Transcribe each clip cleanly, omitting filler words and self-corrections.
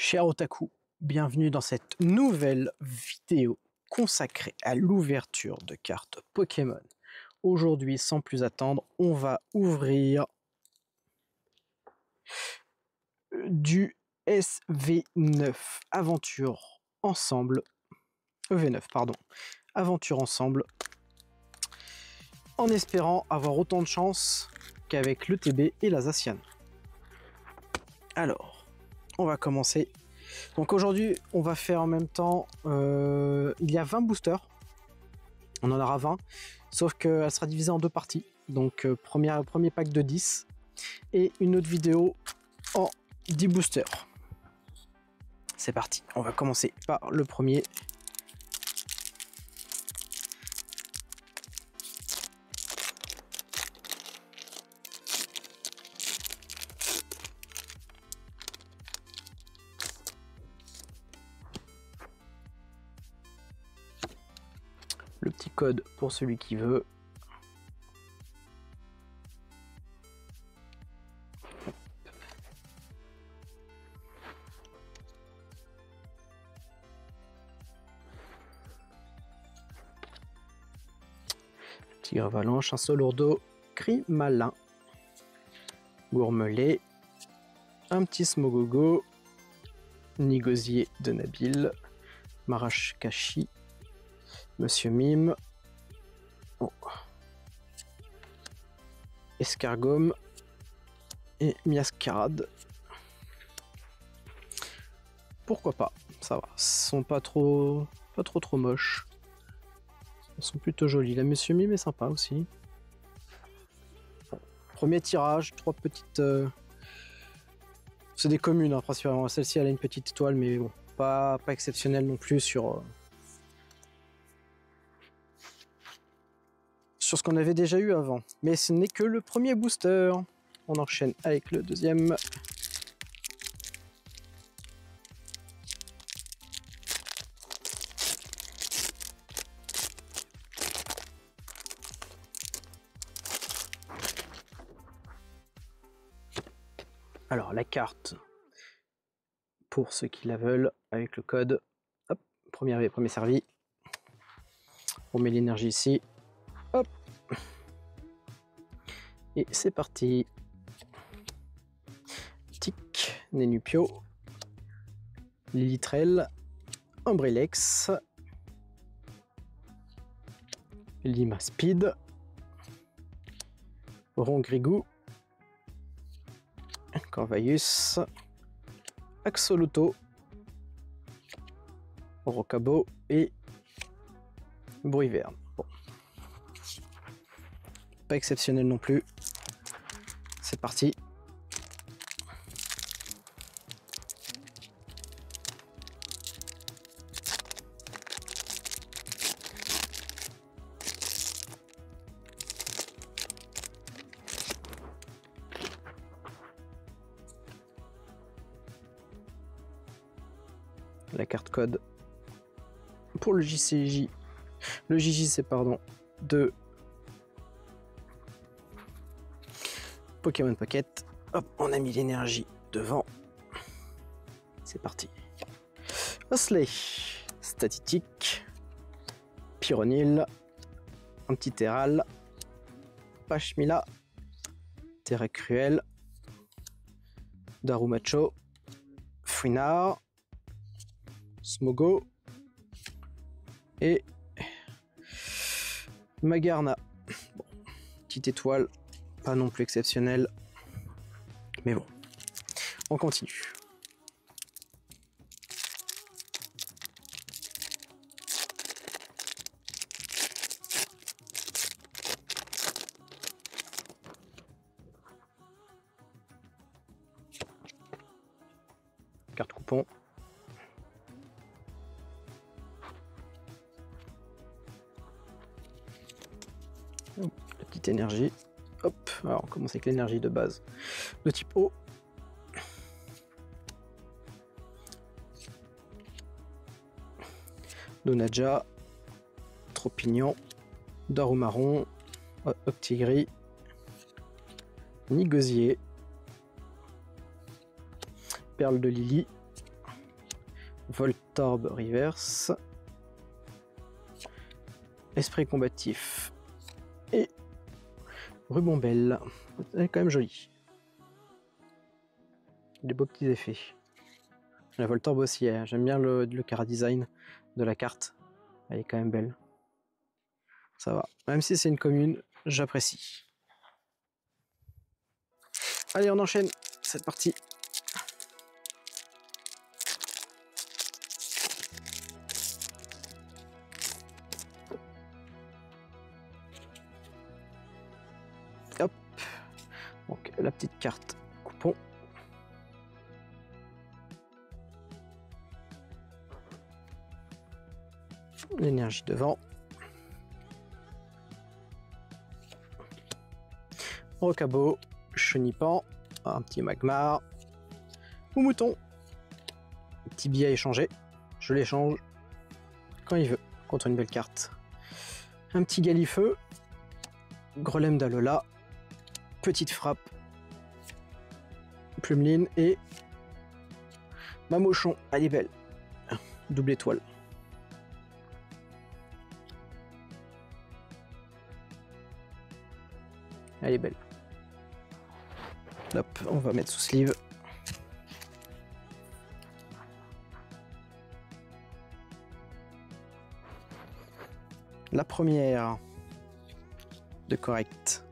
Cher Otaku, bienvenue dans cette nouvelle vidéo consacrée à l'ouverture de cartes Pokémon. Aujourd'hui, sans plus attendre, on va ouvrir du SV9 Aventure Ensemble, EV9 pardon, Aventure Ensemble, en espérant avoir autant de chance qu'avec le TB et la Zacian. Alors, on va commencer. Donc aujourd'hui, on va faire en même temps, il y a 20 boosters, on en aura 20, sauf qu'elle sera divisée en deux parties. Donc premier pack de 10 et une autre vidéo en 10 boosters. C'est parti, on va commencer par le premier. Le petit code pour celui qui veut. Tigre avalanche, un Solourdo, cri malin, Gourmelet, un petit Smogogo, Nigosier de Nabil, Marashkashi, Monsieur Mime, oh. Escargome et Miascarade. Pourquoi pas, ça va, ils sont pas trop moches. Ils sont plutôt jolis. La Monsieur Mime est sympa aussi. Premier tirage, 3 petites... C'est des communes, hein, principalement. Celle-ci, elle a une petite étoile, mais bon, pas exceptionnelle non plus sur ce qu'on avait déjà eu avant. Mais ce n'est que le premier booster. On enchaîne avec le deuxième. Alors la carte, pour ceux qui la veulent, avec le code, hop, premier arrivé, premier servi. On met l'énergie ici, hop, et c'est parti. Tic, Nenupio, Lilitrel, Ombrilex, Lima Speed, Rongrigou, Corvaius, Axolotl, Rocabo et Bruiverne. Bon. Pas exceptionnel non plus. C'est parti. La carte code pour le JCJ, le JJC pardon, de Pokémon Pocket. Hop, on a mis l'énergie devant. C'est parti. Osley, Static, Pyronil, Antiterral, Pachmila, Terra Cruel, Darumacho, Fouinard, Smogo et Magarna. Bon, petite étoile, pas non plus exceptionnelle, mais bon, on continue. Carte coupon. La petite énergie. Hop, alors on commence avec l'énergie de base de type eau. Donaja, Tropignon, Darumaron, Octigri, Nigosier, Perle de Lily, Voltorb reverse. Esprit combatif. Et Rubombelle. Elle est quand même jolie. Des beaux petits effets. La Voltorb aussi, j'aime bien le chara-design de la carte. Elle est quand même belle. Ça va. Même si c'est une commune, j'apprécie. Allez, on enchaîne cette partie. Hop. Donc la petite carte coupon. L'énergie devant. Rocabo, Chenipan, un petit Magmar, ou Mouton. Petit billet à échanger, je l'échange quand il veut, contre une belle carte. Un petit Galifeu, Grelem d'Alola, petite frappe, Plumeline et Mamochon, elle est belle, double étoile. Elle est belle. Hop, on va mettre sous sleeve. La première de correct.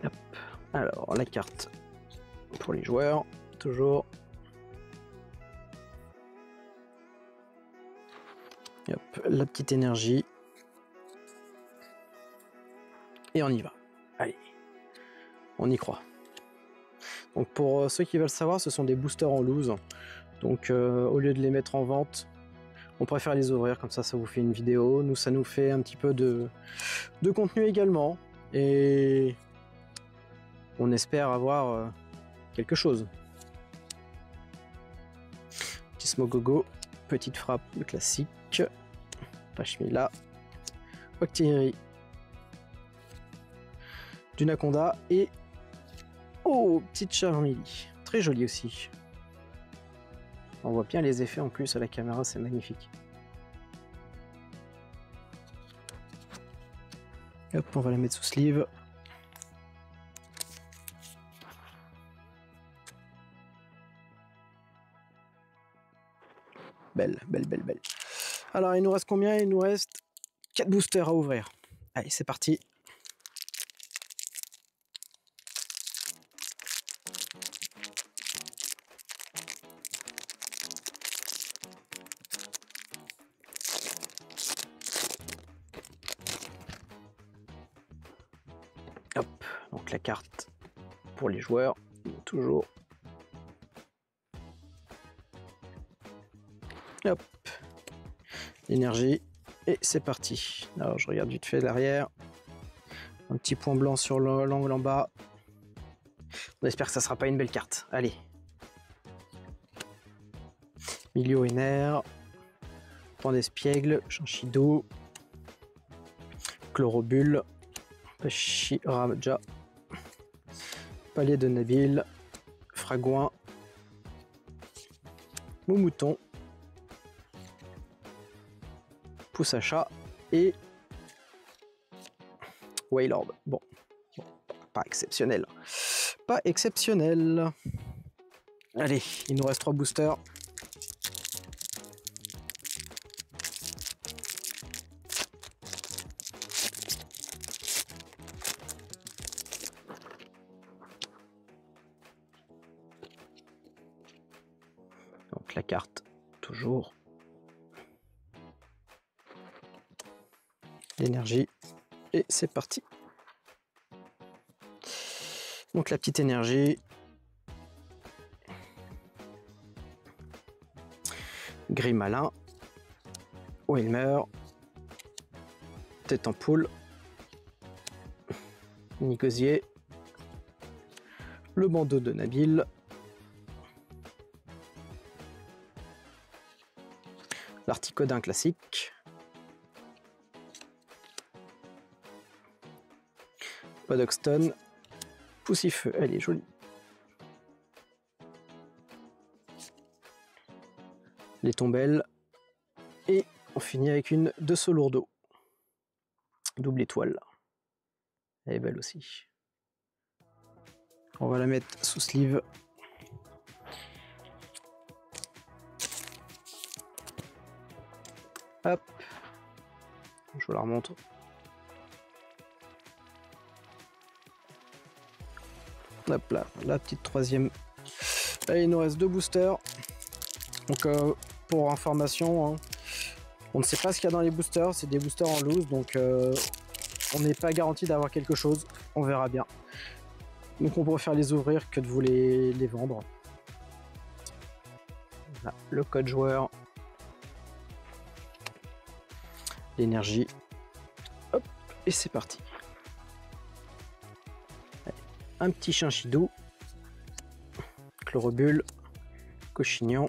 Hop. Alors la carte pour les joueurs, toujours. Hop, la petite énergie. Et on y va. Allez, on y croit. Donc pour ceux qui veulent savoir, ce sont des boosters en loose. Donc au lieu de les mettre en vente, on préfère les ouvrir, comme ça vous fait une vidéo. Nous, ça nous fait un petit peu de contenu également. Et on espère avoir quelque chose. Petit Smogogo, petite frappe, le classique. Pashmila, Octillerie, Dunaconda et oh, petite Charmeleon, très jolie aussi. On voit bien les effets en plus à la caméra, c'est magnifique. Hop, on va la mettre sous sleeve. Belle, belle, belle, belle. Alors, il nous reste combien? Il nous reste 4 boosters à ouvrir. Allez, c'est parti. Hop, donc la carte pour les joueurs, toujours. Hop, l'énergie, et c'est parti. Alors je regarde vite fait l'arrière. Un petit point blanc sur l'angle en bas. On espère que ça sera pas une belle carte. Allez. Millionaire, point d'espiègle, Chanchido, Chlorobule, Pachiraja, Palais de Nabil, Fragouin, Moumouton, Poussacha et Wailord. Bon, pas exceptionnel. Pas exceptionnel. Allez, il nous reste 3 boosters. Donc la carte, toujours. L'énergie. Et c'est parti. Donc la petite énergie. Grimalin. Wilmer. Tête en poule. Nicosier. Le bandeau de Nabil. L'Articodin classique. Podoxton. Poussifeu, elle est jolie. Les tombelles. Et on finit avec une de Solourdo. Double étoile. Elle est belle aussi. On va la mettre sous sleeve. Hop. Je vous la remonte. Hop là, la petite troisième. Là, il nous reste 2 boosters. Donc pour information, hein, on ne sait pas ce qu'il y a dans les boosters. C'est des boosters en loose, donc on n'est pas garanti d'avoir quelque chose. On verra bien. Donc on préfère les ouvrir que de vous les vendre. Voilà, le code joueur. L'énergie. Hop, et c'est parti. Allez, un petit chinchidou. Chlorobule. Cochignon.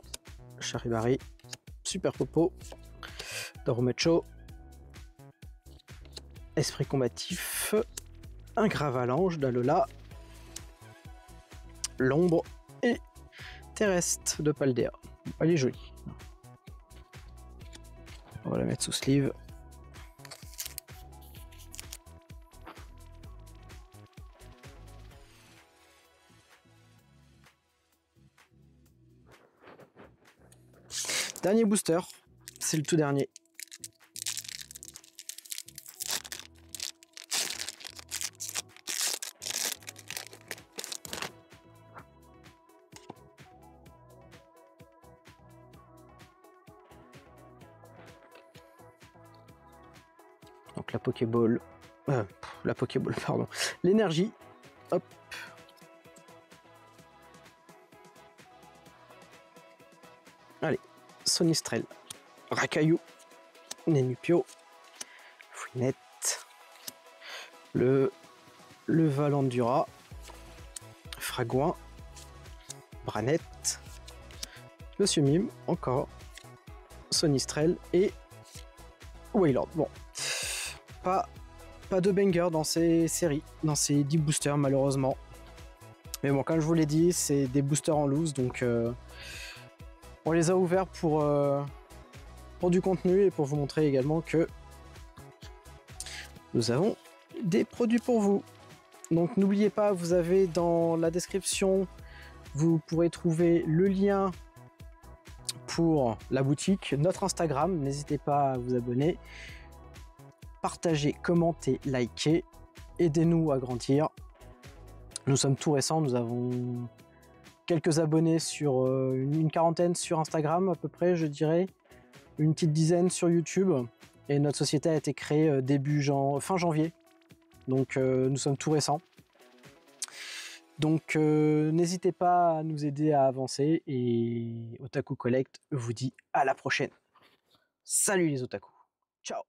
Charibari. Super Popo. Doromecho. Esprit combatif. Un Gravalanche d'Alola. L'ombre et Terrestre de Paldea. Elle est jolie. On va la mettre sous sleeve. Dernier booster, c'est le tout dernier. Donc la Pokéball, pardon, l'énergie, hop. Allez, Sonistrel, Rakaillou, Nenupio, Fouinette, le Valandura, Fragouin, Branette, Monsieur Mime, encore, Sonistrel et Wailord. Bon, pas de banger dans ces séries, dans ces 10 boosters malheureusement. Mais bon, comme je vous l'ai dit, c'est des boosters en loose, donc on les a ouverts pour du contenu et pour vous montrer également que nous avons des produits pour vous. Donc n'oubliez pas, vous avez dans la description, vous pourrez trouver le lien pour la boutique, notre Instagram, n'hésitez pas à vous abonner, partagez, commentez, likez, aidez-nous à grandir. Nous sommes tout récents, nous avons quelques abonnés sur une quarantaine sur Instagram à peu près, je dirais, une petite dizaine sur YouTube, et notre société a été créée fin janvier, donc nous sommes tout récents. Donc n'hésitez pas à nous aider à avancer, et Otaku Collect vous dit à la prochaine. Salut les otaku, ciao.